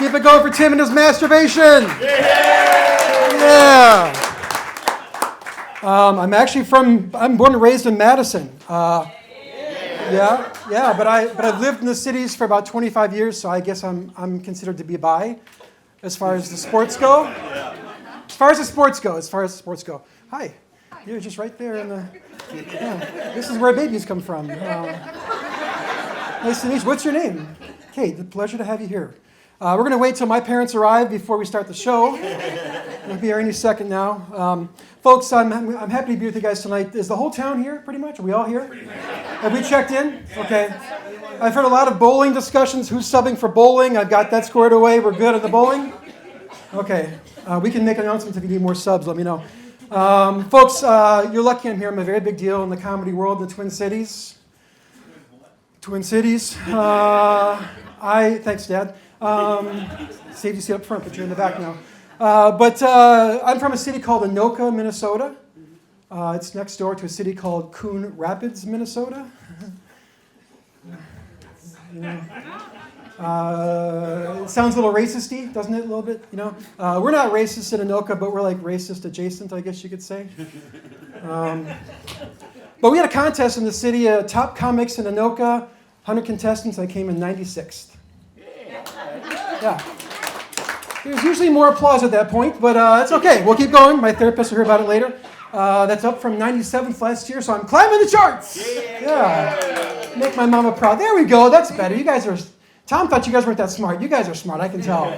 Keep it going for Tim and his masturbation. Yeah. I'm born and raised in Madison. But I've lived in the cities for about 25 years, so I guess I'm considered to be bi as far as the sports go. As far as the sports go. Hi. You're just right there in the. Yeah. This is where babies come from. Nice to meet you. What's your name? Kate. A pleasure to have you here. We're going to wait till my parents arrive before we start the show. They'll be here any second now. Folks, I'm happy to be with you guys tonight. Is the whole town here, pretty much? Are we all here? Have we checked in? Okay. I've heard a lot of bowling discussions. Who's subbing for bowling? I've got that squared away. We're good at the bowling? Okay. We can make announcements if you need more subs. Let me know. Folks, you're lucky I'm here. I'm a very big deal in the comedy world, the Twin Cities. Thanks, Dad. Saved you seat up front, but you're in the back now. I'm from a city called Anoka, Minnesota. It's next door to a city called Coon Rapids, Minnesota. It sounds a little racist-y, doesn't it, a little bit? We're not racist in Anoka, but we're like racist adjacent, I guess you could say. But we had a contest in the city, top comics in Anoka, 100 contestants. I came in 96th. Yeah. There's usually more applause at that point, but it's okay. We'll keep going. My therapist will hear about it later. That's up from 97th last year, so I'm climbing the charts. Yeah. Make my mama proud. There we go. That's better. You guys are... Tom thought you guys weren't that smart. You guys are smart. I can tell.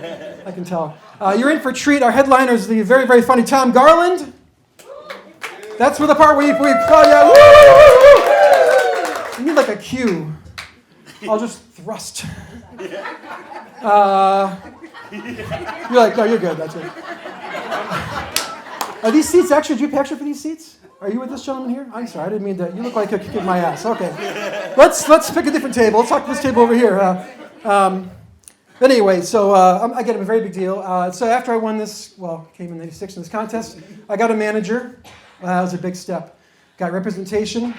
You're in for a treat. Our headliner is the very, very funny Tom Garland. That's for the part where you call you. You need like a cue. I'll just thrust. You're like, no, you're good. That's it. Are these seats extra? Did you pay extra for these seats? Are you with this gentleman here? I'm sorry, I didn't mean that. You look like you kicked my ass. Okay. Let's pick a different table. Let's talk to this table over here. Anyway, so again, I'm a very big deal. So after I won this, came in '96 in this contest, I got a manager. That was a big step. Got representation.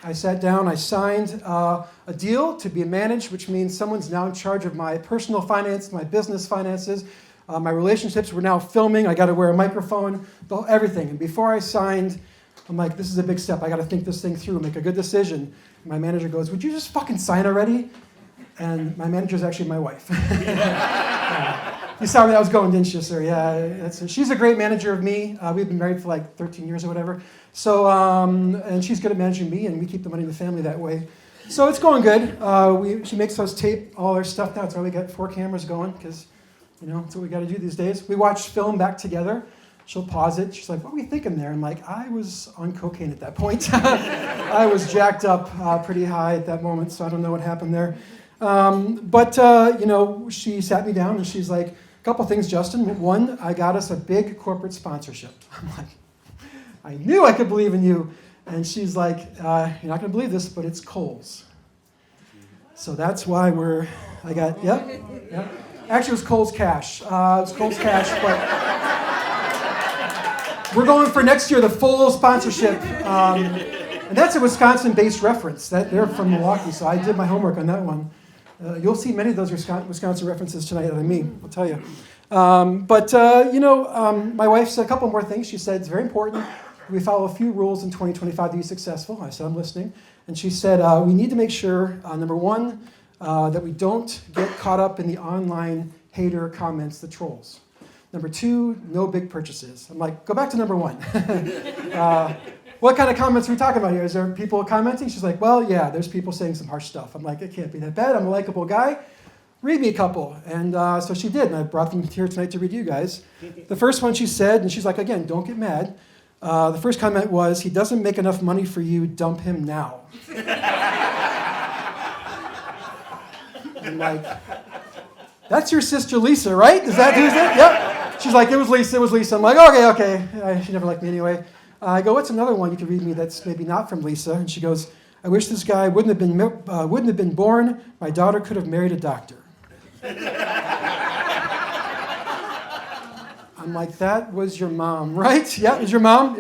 I sat down, I signed a deal to be managed, which means someone's now in charge of my personal finance, my business finances, my relationships. We're now filming. I got to wear a microphone, everything. And before I signed, I'm like, this is a big step. I got to think this thing through, make a good decision. My manager goes, would you just fucking sign already? And my manager is actually my wife. You saw where that was going, didn't you, sir? Yeah, she's a great manager of me. We've been married for like 13 years or whatever. So, and she's good at managing me, and we keep the money in the family that way. So it's going good. She makes us tape all our stuff now. That's why we got 4 cameras going, because, that's what we got to do these days. We watch film back together. She'll pause it. She's like, what were we thinking there? I'm like, I was on cocaine at that point. I was jacked up pretty high at that moment, so I don't know what happened there. She sat me down, and she's like, a couple things, Justin. One, I got us a big corporate sponsorship. I'm like, I knew I could believe in you. And she's like, you're not going to believe this, but it's Kohl's. So that's why Actually, it was Kohl's Cash. But we're going for next year, the full sponsorship. And that's a Wisconsin-based reference. They're from Milwaukee, so I did my homework on that one. You'll see many of those Wisconsin references tonight out of me, I'll tell you. My wife said a couple more things. She said, it's very important we follow a few rules in 2025 to be successful. I said, I'm listening. And she said, we need to make sure, number one, that we don't get caught up in the online hater comments, the trolls. Number two, no big purchases. I'm like, go back to number one. What kind of comments are we talking about here? Is there people commenting? She's like, well, yeah, there's people saying some harsh stuff. I'm like, it can't be that bad. I'm a likable guy. Read me a couple. And so she did, and I brought them here tonight to read you guys. The first one she said, and she's like, again, don't get mad. The first comment was, he doesn't make enough money for you, dump him now. I'm like, that's your sister Lisa, right? Is that who's it? Yep. She's like, it was Lisa. I'm like, okay. She never liked me anyway. I go, what's another one you could read me that's maybe not from Lisa? And she goes, I wish this guy wouldn't have been born. My daughter could have married a doctor. I'm like, that was your mom, right? Yeah, it was your mom.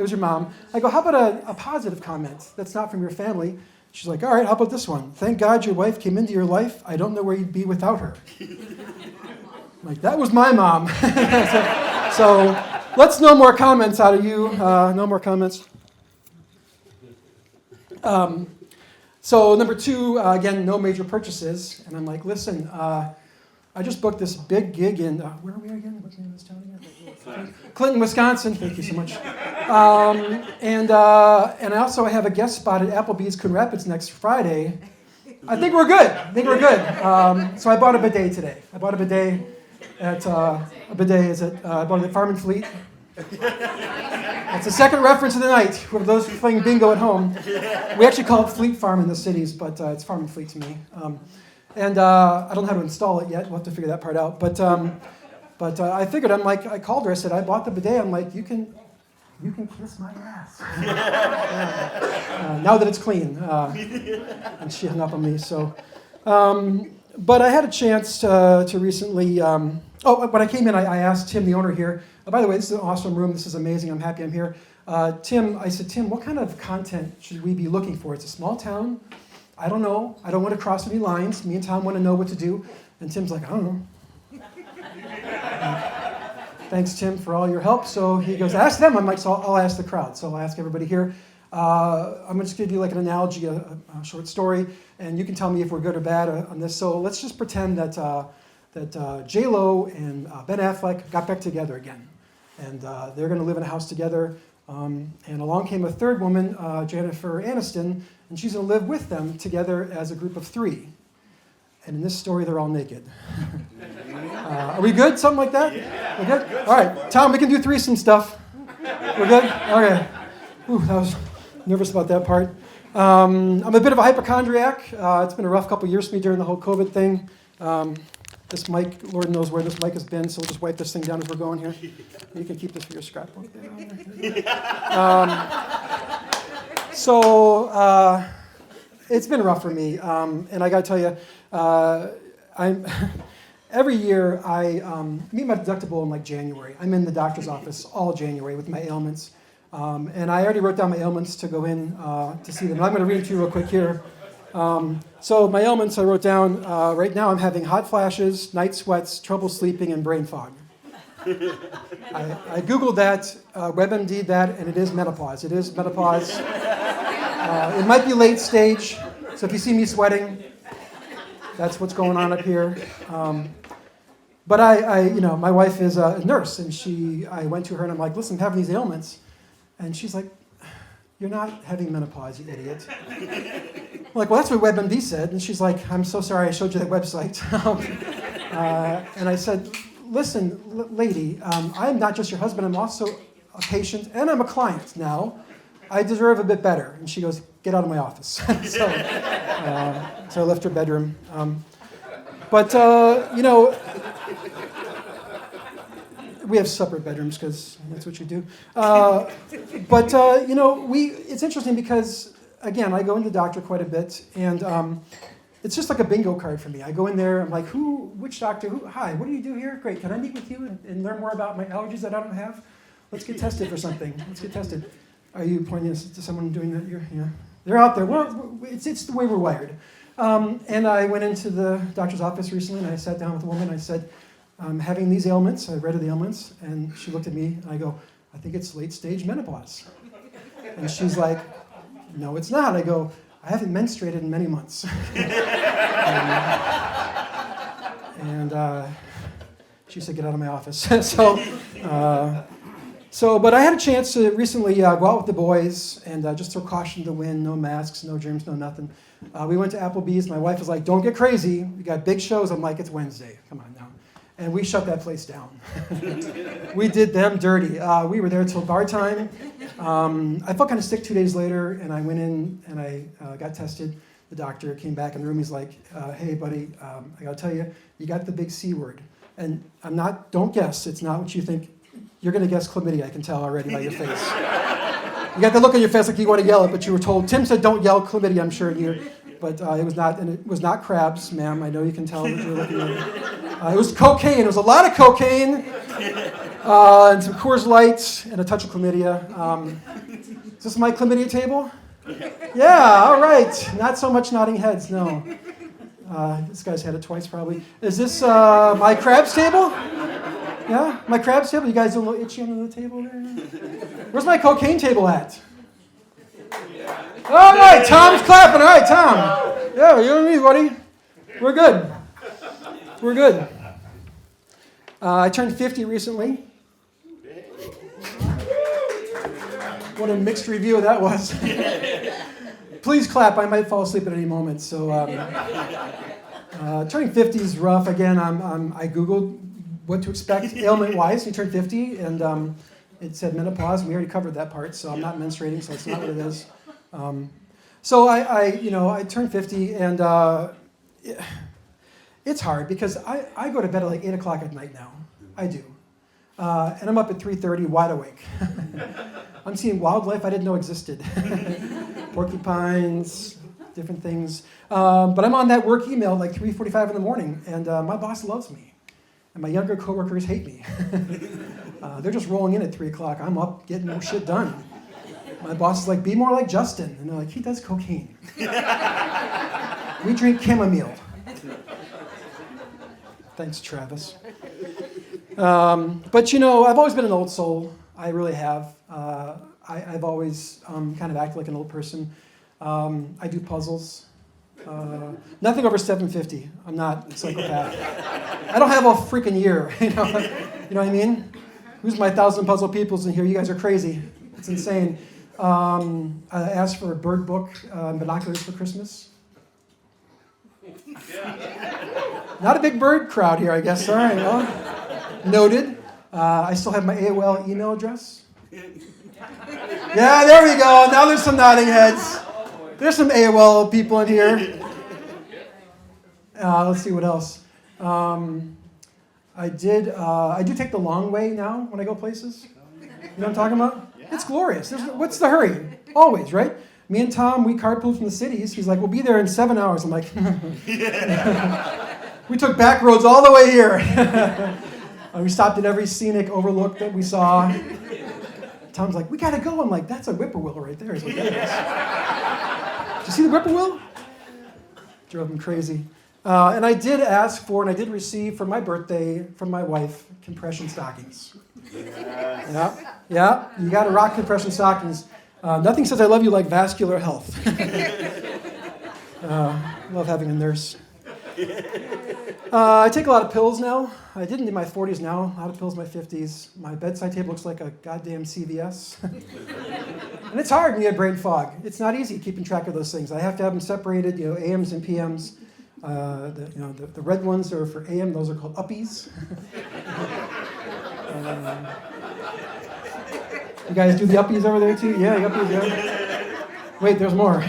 I go, how about a positive comment that's not from your family? She's like, all right, how about this one? Thank God your wife came into your life. I don't know where you'd be without her. Like, that was my mom. So let's no more comments out of you. No more comments. So number 2, again, no major purchases. And I'm like, listen, I just booked this big gig in, where are we again? What's the name of this town again? Clinton, Wisconsin. Thank you so much. And I also have a guest spot at Applebee's Coon Rapids next Friday. I think we're good. So I bought a bidet today. I bought a bidet at, I bought it at Farm and Fleet. That's the second reference of the night. For those playing bingo at home, we actually call it Fleet Farm in the cities, but it's Farm and Fleet to me. And I don't know how to install it yet. We'll have to figure that part out. But I figured, I called her. I said, I bought the bidet. I'm like, you can kiss my ass. Now that it's clean. And she hung up on me. So, but I had a chance to recently. When I came in, I asked Tim, the owner here. By the way, this is an awesome room. This is amazing. I'm happy I'm here. Tim, I said, Tim, what kind of content should we be looking for? It's a small town. I don't know. I don't want to cross any lines. Me and Tom want to know what to do. And Tim's like, I don't know. Thanks, Tim, for all your help. So he goes, ask them. I'm like, so I'll ask the crowd. So I'll ask everybody here. I'm going to just give you like an analogy, a short story, and you can tell me if we're good or bad on this. So let's just pretend that J-Lo and Ben Affleck got back together again. And they're going to live in a house together. And along came a third woman, Jennifer Aniston, and she's going to live with them together as a group of 3. And in this story, they're all naked. Are we good? Something like that? Yeah. We're good? All right. Tom, we can do threesome stuff. We're good? Okay. Ooh, I was nervous about that part. I'm a bit of a hypochondriac. It's been a rough couple years for me during the whole COVID thing. This mic, Lord knows where this mic has been, so we'll just wipe this thing down as we're going here. You can keep this for your scrapbook. So it's been rough for me, and I got to tell you, every year I meet my deductible in like January. I'm in the doctor's office all January with my ailments, and I already wrote down my ailments to go in to see them. I'm going to read it to you real quick here. So my ailments I wrote down, right now I'm having hot flashes, night sweats, trouble sleeping, and brain fog. I Googled that, WebMD'd that, and it is menopause. It is menopause. It might be late stage, so if you see me sweating, that's what's going on up here. But my wife is a nurse, and I went to her and I'm like, listen, I'm having these ailments. And she's like, you're not having menopause, you idiot. I'm like, well, that's what WebMD said. And she's like, I'm so sorry I showed you that website. And I said, listen, lady, I'm not just your husband, I'm also a patient, and I'm a client now. I deserve a bit better. And she goes, get out of my office. So I left her bedroom. We have separate bedrooms because that's what you do. It's interesting because, again, I go into the doctor quite a bit, and it's just like a bingo card for me. I go in there, I'm like, which doctor, hi, what do you do here? Great, can I meet with you and learn more about my allergies that I don't have? Let's get tested for something. Let's get tested. Are you pointing to someone doing that here? Yeah. They're out there. Well, it's the way we're wired. And I went into the doctor's office recently, and I sat down with a woman. I said, I'm having these ailments. I read of the ailments, and she looked at me, and I go, I think it's late-stage menopause. And she's like, no, it's not. I go, I haven't menstruated in many months. She said, get out of my office. But I had a chance to recently go out with the boys and just throw caution to the wind, no masks, no germs, no nothing. We went to Applebee's. My wife was like, don't get crazy. We got big shows. I'm like, it's Wednesday. Come on now. And we shut that place down. We did them dirty. We were there till bar time. I felt kind of sick 2 days later, and I went in and I got tested. The doctor came back in the room. He's like, hey, buddy, I got to tell you, you got the big C word. And don't guess. It's not what you think. You're going to guess chlamydia, I can tell already by your face. You got the look on your face like you want to yell it, but you were told. Tim said, don't yell chlamydia, I'm sure. But it was not, and it was not crabs, ma'am. I know you can tell what you're looking at. It was cocaine. It was a lot of cocaine, and some Coors Light, and a touch of chlamydia. Is this my chlamydia table? Yeah, all right. Not so much nodding heads, no. This guy's had it twice probably. Is this my crabs table? Yeah, my crabs table. You guys a little itchy under the table there? Where's my cocaine table at? All right, Tom's clapping. All right, Tom. Yeah, you and me, buddy. We're good. We're good. I turned 50 recently. What a mixed review that was. Please clap. I might fall asleep at any moment. So, turning 50 is rough. Again, I Googled what to expect ailment-wise. You turn 50, and it said menopause. We already covered that part, so I'm not menstruating, so it's not what it is. So I turned 50, and it's hard because I go to bed at like 8 o'clock at night now. I do. And I'm up at 3:30 wide awake. I'm seeing wildlife I didn't know existed. Porcupines, different things. But I'm on that work email like 3:45 in the morning, and my boss loves me. And my younger coworkers hate me. They're just rolling in at 3 o'clock. I'm up getting more shit done. My boss is like, be more like Justin. And they're like, he does cocaine. We drink chamomile. Thanks, Travis. But I've always been an old soul. I really have. I've always kind of acted like an old person. I do puzzles. Nothing over 750. I'm not a psychopath. I don't have a freaking year. You know what I mean? Who's my 1,000 puzzle peoples in here? You guys are crazy. It's insane. I asked for a bird book and binoculars for Christmas. Not a big bird crowd here, I guess. All right. Well, noted. I still have my AOL email address. Yeah, there we go. Now there's some nodding heads. There's some AOL people in here. Let's see what else. I do take the long way now when I go places. You know what I'm talking about? It's glorious. What's the hurry? Always, right? Me and Tom, we carpool from the cities. He's like, we'll be there in 7 hours. I'm like, we took back roads all the way here. We stopped at every scenic overlook that we saw. Tom's like, we gotta go. I'm like, that's a whippoorwill right there. Is what that is. Did you see the whippoorwill? Drove him crazy. And I did ask for, and I did receive for my birthday from my wife, compression stockings. Yeah, you gotta rock compression stockings. Nothing says I love you like vascular health. Love having a nurse. I take a lot of pills now. I didn't in my 40s now. A lot of pills in my 50s. My bedside table looks like a goddamn CVS. And it's hard when you have brain fog. It's not easy keeping track of those things. I have to have them separated, AMs and PMs. The red ones are for AM. Those are called uppies. You guys do the uppies over there too? Yeah, the uppies, yeah. Wait, there's more.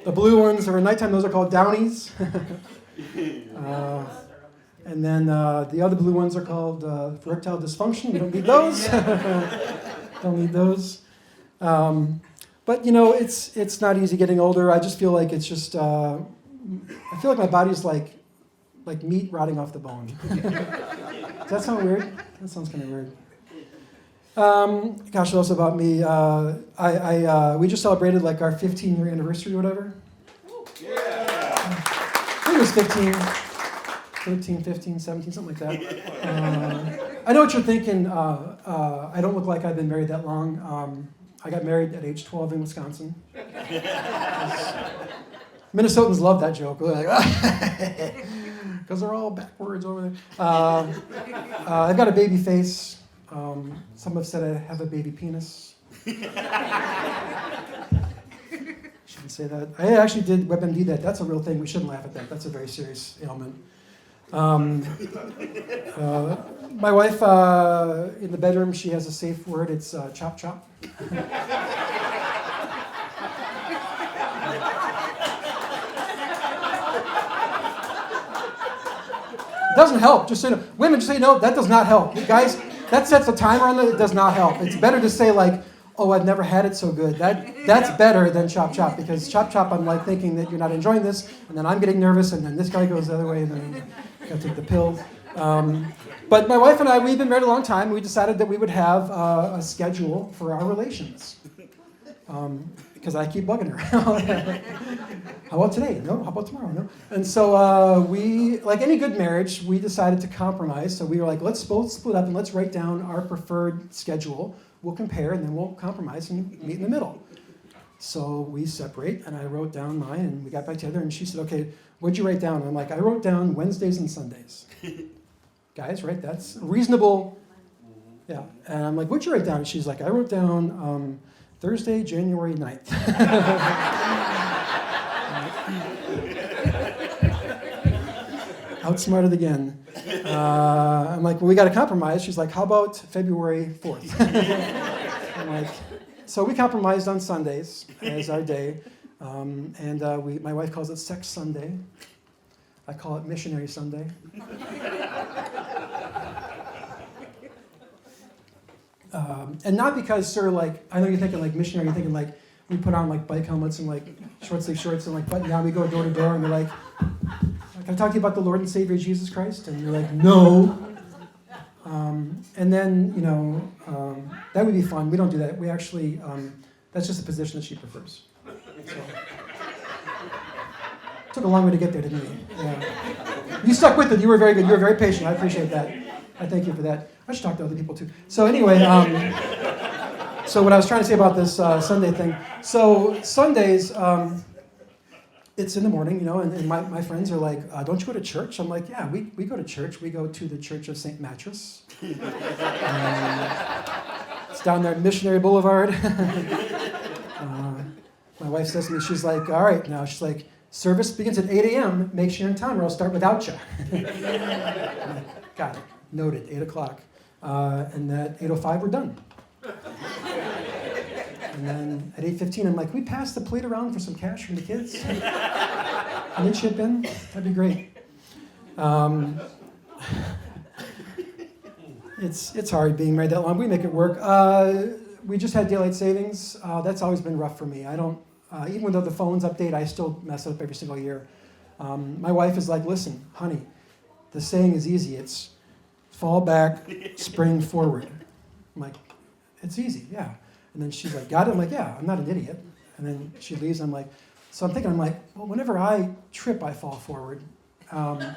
The blue ones are at nighttime. Those are called downies. And then the other blue ones are called erectile dysfunction. We don't need those. Don't need those. But it's not easy getting older. I just feel like it's just. I feel like my body's like meat rotting off the bone. Does that sound weird? That sounds kind of weird. Gosh, what else about me? We just celebrated like our 15-year anniversary or whatever. I think it was 15, 13, 15, 17, something like that. I know what you're thinking. I don't look like I've been married that long. I got married at age 12 in Wisconsin. Minnesotans love that joke. They're like, because they're all backwards over there. I've got a baby face. Some have said I have a baby penis. Shouldn't say that. I actually did WebMD that. That's a real thing. We shouldn't laugh at that. That's a very serious ailment. My wife, in the bedroom, she has a safe word. It's chop chop. It doesn't help. Just say no. Women, just say no. That does not help. Guys, that sets a timer on it. It does not help. It's better to say like, oh, I've never had it so good. That's better than chop chop, because chop chop, I'm like thinking that you're not enjoying this, and then I'm getting nervous, and then this guy goes the other way, and then I gotta take the pill. But my wife and I, we've been married a long time. We decided that we would have a schedule for our relations. because I keep bugging her. How about today? No. How about tomorrow? No. And so we, like any good marriage, we decided to compromise. So we were like, let's both split up and let's write down our preferred schedule. We'll compare and then we'll compromise and meet in the middle. So we separate, and I wrote down mine, and we got back together, and she said, okay, what'd you write down? And I'm like, I wrote down Wednesdays and Sundays. Guys, right? That's reasonable. Yeah. And I'm like, what'd you write down? And she's like, I wrote down Thursday, January 9th. Outsmarted again. I'm like, well, we got to compromise. She's like, how about February 4th? I'm like, so we compromised on Sundays as our day. My wife calls it Sex Sunday. I call it Missionary Sunday. And not because, sir, like, I know you're thinking like missionary, you're thinking like, we put on like bike helmets and like short sleeve shorts and like button down, we go door to door and we're like, can I talk to you about the Lord and Savior Jesus Christ? And you're like, no. And then, that would be fun. We don't do that. We actually, that's just a position that she prefers. So, took a long way to get there, didn't we? Yeah. You stuck with it. You were very good. You were very patient. I appreciate that. I thank you for that. I should talk to other people too. So anyway, so what I was trying to say about this Sunday thing. So Sundays, it's in the morning, and my friends are like, don't you go to church? I'm like, yeah, we go to church. We go to the Church of St. Mattress. It's down there at Missionary Boulevard. My wife says to me, she's like, all right, now, she's like, service begins at 8 a.m. Make sure you're in time or I'll start without you. Like, got it. Noted, 8 o'clock. And at 8:05, we're done. And then at 8:15, I'm like, we pass the plate around for some cash from the kids? Can you chip in? That'd be great. It's hard being married that long. We make it work. We just had daylight savings. That's always been rough for me. I don't, even though the phones update, I still mess it up every single year. My wife is like, listen, honey, the saying is easy. It's fall back, spring forward. I'm like, it's easy, yeah. And then she's like, got it? I'm like, yeah, I'm not an idiot. And then she leaves, and I'm like, well, whenever I trip, I fall forward. And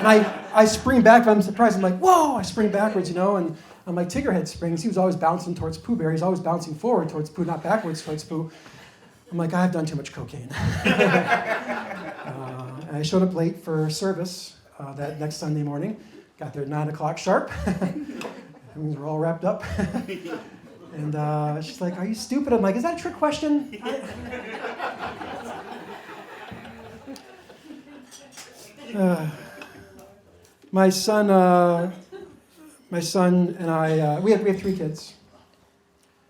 I spring back, but I'm surprised. I'm like, whoa, I spring backwards, and I'm like, Tiggerhead springs. He was always bouncing towards Pooh Bear. He's always bouncing forward towards Pooh, not backwards towards Pooh. I'm like, I've done too much cocaine. And I showed up late for service that next Sunday morning. Got there at 9 o'clock sharp. We were all wrapped up. And she's like, are you stupid? I'm like, is that a trick question? My son and I, we have 3 kids.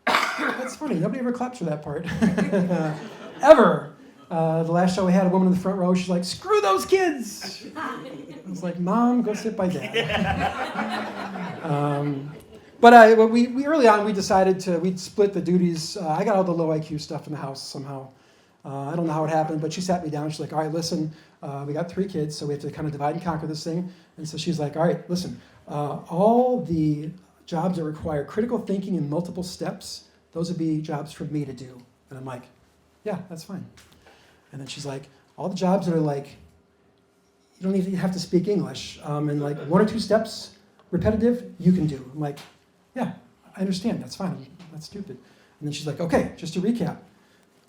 That's funny. Nobody ever claps for that part. Ever. The last show we had, a woman in the front row, she's like, screw those kids. I was like, Mom, go sit by Dad. But we early on, we decided we'd split the duties. I got all the low IQ stuff in the house somehow. I don't know how it happened, but she sat me down. She's like, all right, listen, we got 3 kids, so we have to kind of divide and conquer this thing. And so she's like, all right, listen, all the jobs that require critical thinking in multiple steps, those would be jobs for me to do. And I'm like, yeah, that's fine. And then she's like, all the jobs that are like, you don't even have to speak English, and like 1 or 2 steps, repetitive, you can do. I'm like, yeah, I understand, that's fine, I'm not stupid. And then she's like, okay, just to recap,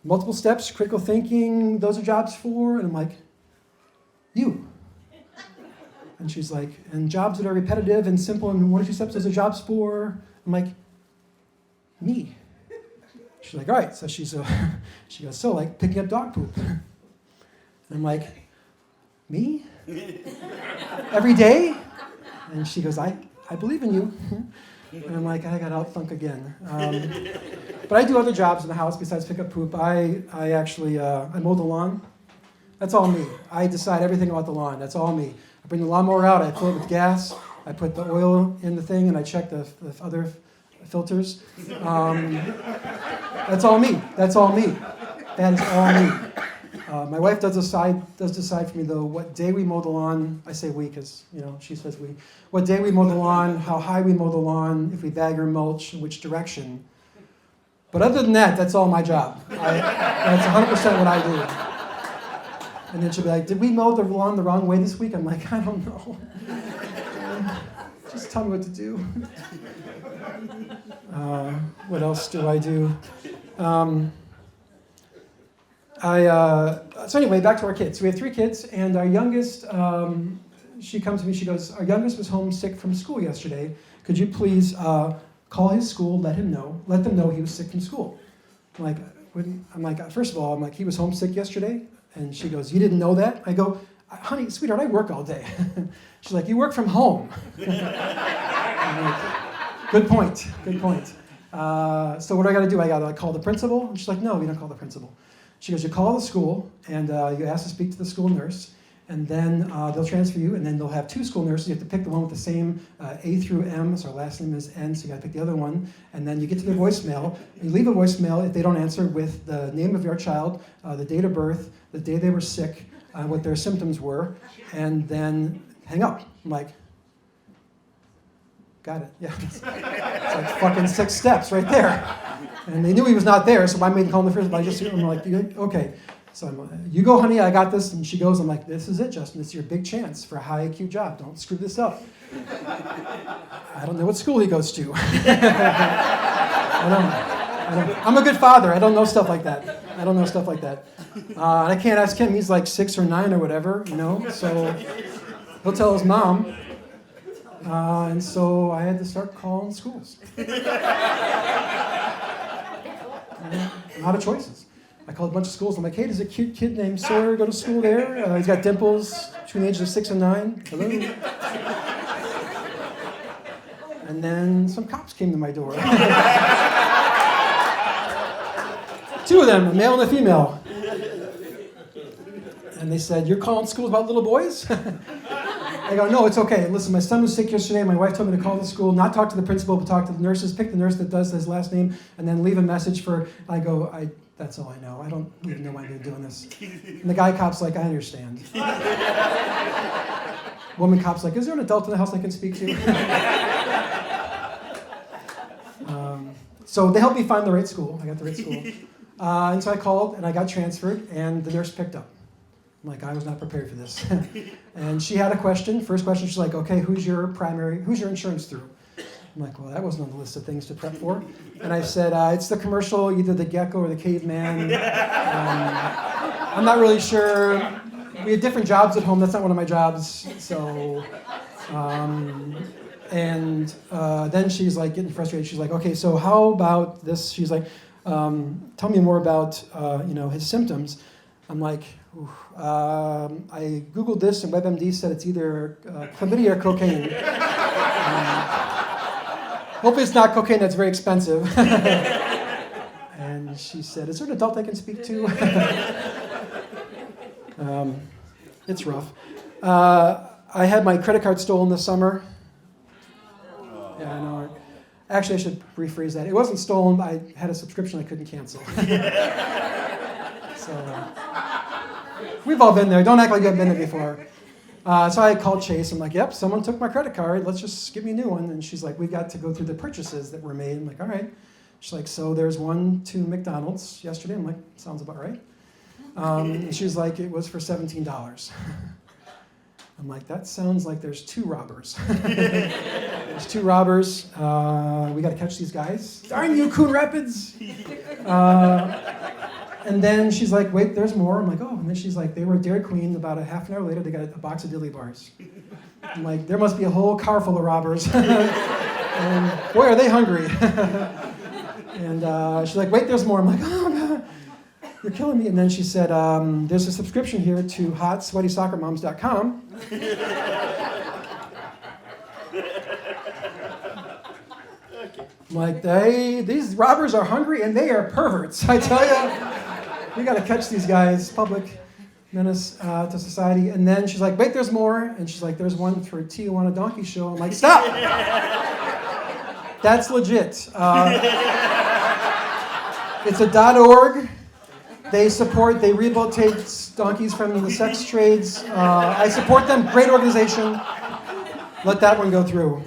multiple steps, critical thinking, those are jobs for, and I'm like, you. And she's like, and jobs that are repetitive and simple and 1 or 2 steps, those are jobs for, I'm like, me. She's like, all right, so she goes, so like picking up dog poop. And I'm like, me? Every day? And she goes, I believe in you. And I'm like, I got outthunk again. But I do other jobs in the house besides pick up poop. I actually, I mow the lawn. That's all me. I decide everything about the lawn. That's all me. I bring the lawnmower out, I fill it with gas, I put the oil in the thing, and I check the other filters. That's all me. That's all me. That is all me. My wife does decide for me, though, what day we mow the lawn. I say we because, she says we. What day we mow the lawn, how high we mow the lawn, if we bag or mulch, in which direction. But other than that, that's all my job. That's 100% what I do. And then she'll be like, did we mow the lawn the wrong way this week? I'm like, I don't know. Just tell me what to do. What else do I do? So anyway, back to our kids. So we have 3 kids, and our youngest, she comes to me, she goes, our youngest was homesick from school yesterday. Could you please call his school, let them know he was sick from school? I'm like, first of all, he was homesick yesterday? And she goes, you didn't know that? I go, honey, sweetheart, I work all day. She's like, you work from home. I'm like, good point. So what do I got to do? I got to call the principal? And she's like, no, you don't call the principal. She goes, you call the school, and you ask to speak to the school nurse, and then they'll transfer you, and then they'll have 2 school nurses. You have to pick the one with the same A through M, so our last name is N, so you got to pick the other one, and then you get to their voicemail. You leave a voicemail if they don't answer with the name of your child, the date of birth, the day they were sick, what their symptoms were, and then hang up. I'm like, got it, yeah. It's like fucking 6 steps right there. And they knew he was not there, so I made him call him the first, but I'm like, okay. So I'm like, you go, honey, I got this. And she goes, I'm like, this is it, Justin. It's your big chance for a high IQ job. Don't screw this up. I don't know what school he goes to. I don't. I'm a good father. I don't know stuff like that. And I can't ask him. He's like 6 or 9 or whatever, So he'll tell his mom. And so I had to start calling schools. I'm out of choices. I called a bunch of schools. I'm like, hey, does a cute kid named Sawyer go to school there? He's got dimples between the ages of 6 and 9. Hello? And then some cops came to my door. 2 of them, a male and a female. And they said, you're calling schools about little boys? I go, no, it's okay. Listen, my son was sick yesterday. My wife told me to call the school, not talk to the principal, but talk to the nurses, pick the nurse that does his last name, and then leave a message for, that's all I know. I don't even know why I'm doing this. And the guy cop's like, I understand. Woman cop's like, is there an adult in the house I can speak to? So they helped me find the right school. I got the right school. And so I called, and I got transferred, and the nurse picked up. I'm like, I was not prepared for this. And she had a question. First question, she's like, okay, who's your insurance through? I'm like, well, that wasn't on the list of things to prep for. And I said, it's the commercial, either the gecko or the caveman. I'm not really sure. We had different jobs at home. That's not one of my jobs. So, then she's like getting frustrated. She's like, okay, so how about this? She's like, tell me more about, his symptoms. I'm like, I Googled this, and WebMD said it's either chlamydia or cocaine. Hopefully it's not cocaine, that's very expensive. And she said, is there an adult I can speak to? It's rough. I had my credit card stolen this summer. Yeah, I know. Actually, I should rephrase that. It wasn't stolen, I had a subscription I couldn't cancel. So, we've all been there. Don't act like you haven't been there before. So I called Chase. I'm like, yep, someone took my credit card. Let's just give me a new one. And she's like, we got to go through the purchases that were made. I'm like, all right. She's like, so there's 1 to McDonald's yesterday. I'm like, sounds about right. And she's like, it was for $17. I'm like, that sounds like there's 2 robbers. There's 2 robbers. We got to catch these guys. Darn you, Coon Rapids! And then she's like, wait, there's more. I'm like, oh. And then she's like, they were at Dairy Queen. About a half an hour later, they got a box of dilly bars. I'm like, there must be a whole car full of robbers. And boy, are they hungry. And she's like, wait, there's more. I'm like, oh, God, you're killing me. And then she said, there's a subscription here to hotsweatysoccermoms.com. I'm like, these robbers are hungry and they are perverts, I tell you. We got to catch these guys, public menace to society. And then she's like, wait, there's more. And she's like, there's one for Tijuana Donkey Show. I'm like, stop. That's legit. It's a .org. They rehabilitate donkeys from the sex trades. I support them. Great organization. Let that one go through.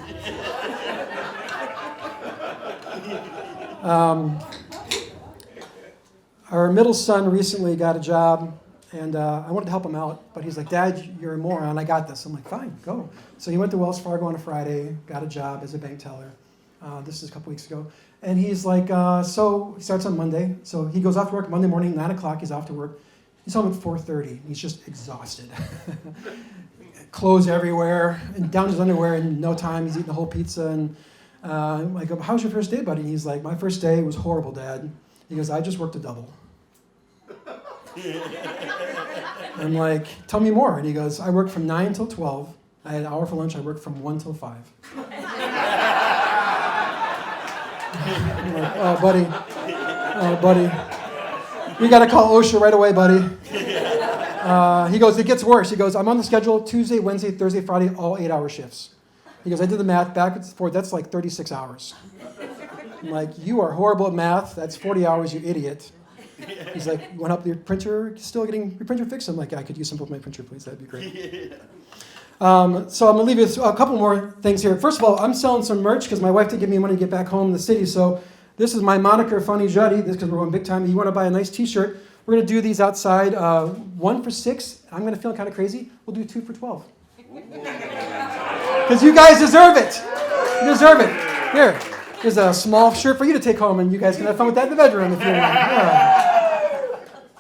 our middle son recently got a job, and I wanted to help him out, but he's like, Dad, you're a moron, I got this. I'm like, fine, go. So he went to Wells Fargo on a Friday, got a job as a bank teller. This is a couple weeks ago. And he's like, so he starts on Monday. So he goes off to work Monday morning, 9 o'clock, he's off to work. He's home at 4:30. He's just exhausted. Clothes everywhere, and down his underwear in no time. He's eating the whole pizza. And I'm like, how was your first day, buddy? And he's like, my first day was horrible, Dad. He goes, I just worked a double. I'm like, tell me more. And he goes, I worked from 9 till 12. I had an hour for lunch. I worked from 1 till 5. I'm like, oh, buddy. We got to call OSHA right away, buddy. He goes, it gets worse. He goes, I'm on the schedule Tuesday, Wednesday, Thursday, Friday, all 8-hour shifts. He goes, I did the math backwards and forwards. That's like 36 hours. I'm like, you are horrible at math. That's 40 hours, you idiot. He's like, you went up to your printer, still getting your printer fixed? I'm like, I could use some of my printer, please. That'd be great. So I'm going to leave you with a couple more things here. First of all, I'm selling some merch because my wife didn't give me money to get back home in the city. So this is my moniker, Funny Juddy. This is because we're going big time. You want to buy a nice T-shirt, we're going to do these outside. 1 for $6. I'm going to feel kind of crazy. We'll do 2 for $12. Because you guys deserve it. You deserve it. Here, here's a small shirt for you to take home, and you guys can have fun with that in the bedroom if you want. Yeah.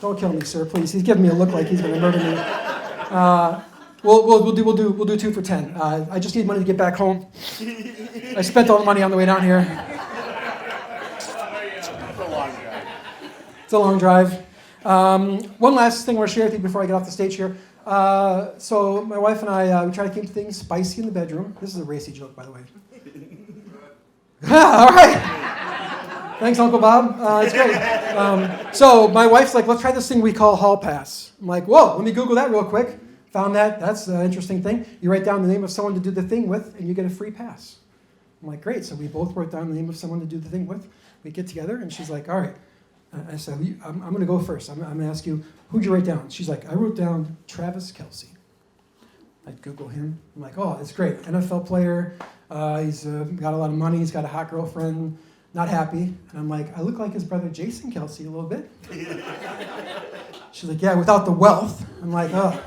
Don't kill me, sir, please. He's giving me a look like he's going to murder me. We'll do 2 for $10. I just need money to get back home. I spent all the money on the way down here. It's a long drive. One last thing I want to share with you before I get off the stage here. So my wife and I, we try to keep things spicy in the bedroom. This is a racy joke, by the way. All right. Thanks, Uncle Bob. It's great. So my wife's like, let's try this thing we call Hall Pass. I'm like, whoa, let me Google that real quick. Found that. That's an interesting thing. You write down the name of someone to do the thing with, and you get a free pass. I'm like, great. So we both wrote down the name of someone to do the thing with. We get together, and she's like, all right. I said, I'm going to go first. I'm going to ask you, who'd you write down? She's like, I wrote down Travis Kelce. I Google him. I'm like, oh, that's great. NFL player. He's got a lot of money. He's got a hot girlfriend. Not happy. And I'm like, I look like his brother Jason Kelce a little bit. She's like, yeah, without the wealth. I'm like, oh,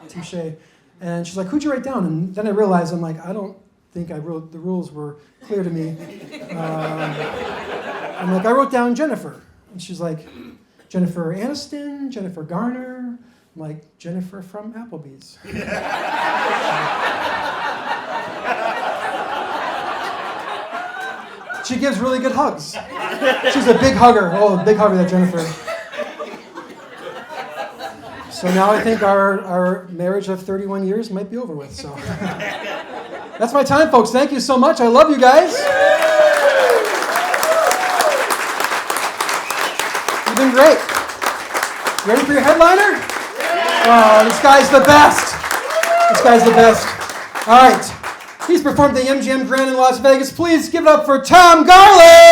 touche. And she's like, who'd you write down? And then I realized, I'm like, I don't think I wrote, the rules were clear to me. I'm like, I wrote down Jennifer. And she's like, Jennifer Aniston, Jennifer Garner. I'm like, Jennifer from Applebee's. She gives really good hugs. She's a big hugger. Oh, a big hugger, that Jennifer. So now I think our marriage of 31 years might be over with. So that's my time, folks. Thank you so much. I love you guys. You've been great. Ready for your headliner? Oh, this guy's the best. This guy's the best. All right. He's performed at the MGM Grand in Las Vegas. Please give it up for Tom Garland.